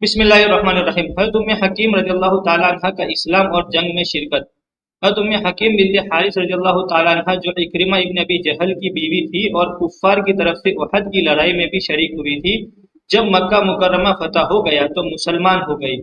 بسم اللہ الرحمن الرحیم۔ حضرت ام حکیم رضی اللہ تعالیٰ عنہ کا اسلام اور جنگ میں شرکت۔ حضرت ام حکیم بنت حارث رضی اللہ تعالیٰ عنہ جو اکرمہ ابن ابی جہل کی بیوی تھی اور کفار کی طرف سے احد کی لڑائی میں بھی شریک ہوئی تھی، جب مکہ مکرمہ فتح ہو گیا تو مسلمان ہو گئی۔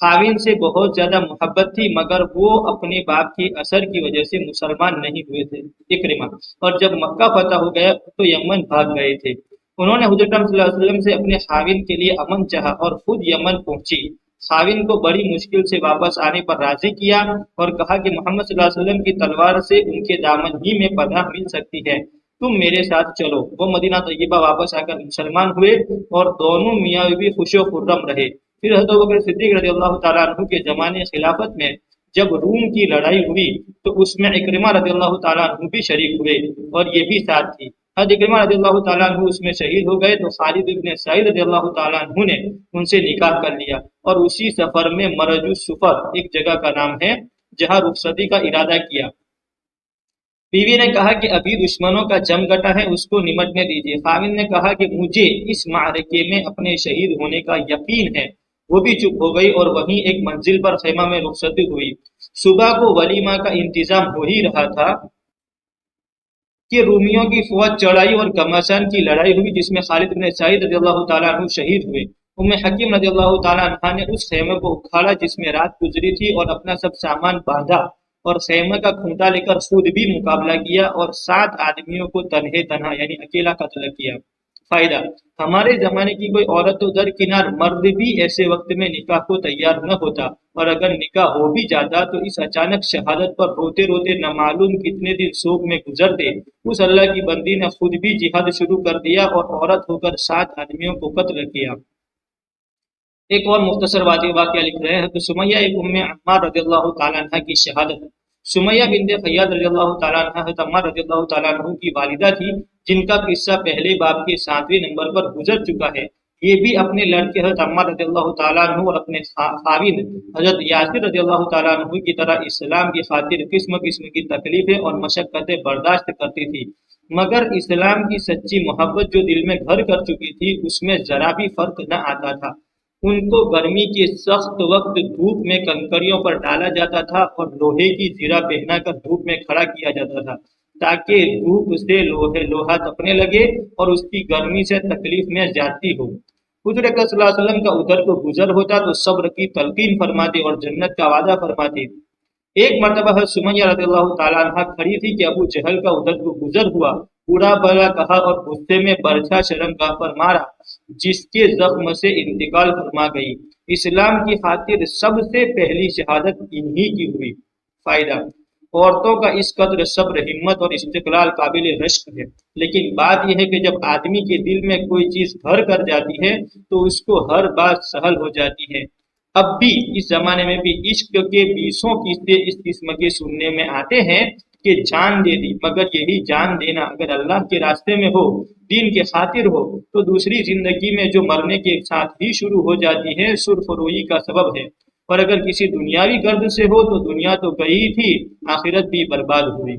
خاوند سے بہت زیادہ محبت تھی مگر وہ اپنے باپ کی اثر کی وجہ سے مسلمان نہیں ہوئے تھے اکرمہ، اور جب مکہ فتح ہو گیا تو یمن بھاگ گئے تھے۔ انہوں نے حضرت صلی اللہ علیہ وسلم سے اپنے خاوند کے لیے امن چاہا اور خود یمن پہنچی۔ خاوند کو بڑی مشکل سے واپس آنے پر راضی کیا اور کہا کہ محمد صلی اللہ علیہ وسلم کی تلوار سے ان کے دامن ہی میں پناہ مل سکتی ہے، تم میرے ساتھ چلو۔ وہ مدینہ طیبہ واپس آ کر مسلمان ہوئے اور دونوں میاں بیوی خوش و خرم رہے۔ پھر حضرت ابوبکر صدیق رضی اللہ تعالیٰ عنہ کے زمانے خلافت میں جب روم کی لڑائی ہوئی تو اس میں اکرمہ رضی اللہ تعالیٰ عنہ بھی شریک ہوئے اور یہ بھی ساتھ تھی۔ حضرت اکرمہ رضی اللہ تعالیٰ عنہ اس میں شہید ہو گئے تو خالد بن سعید رضی اللہ تعالیٰ عنہ نے ان سے نکاح کر لیا اور اسی سفر میں مرج السفر ایک جگہ کا نام ہے جہاں رخصتی کا ارادہ کیا۔ بیوی نے کہا کہ ابھی دشمنوں کا جم گٹا ہے، اس کو نمٹنے دیجیے۔ خاوند نے کہا کہ مجھے اس معرکے میں اپنے شہید ہونے کا یقین ہے۔ وہ بھی چپ ہو گئی اور وہیں ایک منزل پر خیمہ میں رخصتی ہوئی۔ صبح کو ولیمہ کا انتظام ہو ہی رہا تھا کہ رومیوں کی فوج چڑھائی اور گھمسان کی لڑائی ہوئی جس میں خالد بن سعید رضی اللہ تعالیٰ عنہ شہید ہوئے۔ ام حکیم رضی اللہ تعالیٰ عنہ نے اس خیمے کو اکھاڑا جس میں رات گزری تھی اور اپنا سب سامان باندھا اور خیمے کا کھوٹا لے کر خود بھی مقابلہ کیا اور 7 آدمیوں کو تنہے تنہا یعنی اکیلا قتل کیا۔ فائدہ: ہمارے زمانے کی کوئی عورت تو درکنار مرد بھی ایسے وقت میں نکاح کو تیار نہ ہوتا، اور اگر نکاح ہو بھی جاتا تو اس اچانک شہادت پر روتے روتے نہ معلوم کتنے دن سوگ میں گزرتے۔ اس اللہ کی بندی نے خود بھی جہاد شروع کر دیا اور عورت ہو کر 7 آدمیوں کو قتل کیا۔ ایک اور مختصر واقعہ لکھ رہے ہیں تو سمیہ ام عمار رضی اللہ تعالیٰ عنہ کی شہادت۔ سمیہ بنت خیاط رضی اللہ تعالیٰ عنہ حضرت عمار رضی اللہ تعالیٰ عنہ کی والدہ تھی جن کا قصہ پہلے باب کے 7ویں نمبر پر گزر چکا ہے۔ یہ بھی اپنے لڑکے حضرت عمار رضی اللہ تعالیٰ عنہ اور اپنے خاوند حضرت یاسر رضی اللہ تعالیٰ عنہ کی طرح اسلام کی خاطر قسم قسم کی تکلیفیں اور مشقتیں برداشت کرتی تھی، مگر اسلام کی سچی محبت جو دل میں گھر کر چکی تھی اس میں ذرا بھی فرق نہ آتا تھا۔ ان کو گرمی کے سخت وقت دھوپ میں کنکریوں پر ڈالا جاتا تھا اور لوہے کی زرہ پہنا کر دھوپ میں کھڑا کیا جاتا تھا تاکہ دھوپ سے لوہا تپنے لگے اور اس کی گرمی سے تکلیف میں زیادتی ہو۔ حضور اکرم صلی اللہ علیہ وسلم کا ادھر کو گزر ہوتا تو صبر کی تلقین فرماتے اور جنت کا وعدہ فرماتے۔ ایک مرتبہ حضرت سمیہ رضی اللہ تعالیٰ عنہ کھڑی تھی کہ ابو جہل کا ادھر کو گزر ہوا، برا بھلا کہا اور غصے میں برچھا شرمگاہ پر مارا جس کے زخم سے انتقال فرما گئی۔ اسلام کی خاطر سب سے پہلی شہادت انہی کی ہوئی۔ فائدہ: عورتوں کا اس قدر صبر، ہمت اور استقلال قابل رشک ہے، لیکن بات یہ ہے کہ جب آدمی کے دل میں کوئی چیز گھر کر جاتی ہے تو اس کو ہر بات سہل ہو جاتی ہے۔ اب بھی اس زمانے میں بھی عشق کے 20 قصے اس قسم کے سننے میں آتے ہیں کہ جان دے دی، مگر یہی جان دینا اگر اللہ کے راستے میں ہو، دین کے خاطر ہو، تو دوسری زندگی میں جو مرنے کے ساتھ ہی شروع ہو جاتی ہے سرخ روئی کا سبب ہے، اور اگر کسی دنیاوی غرض سے ہو تو دنیا تو گئی تھی، آخرت بھی برباد ہوئی۔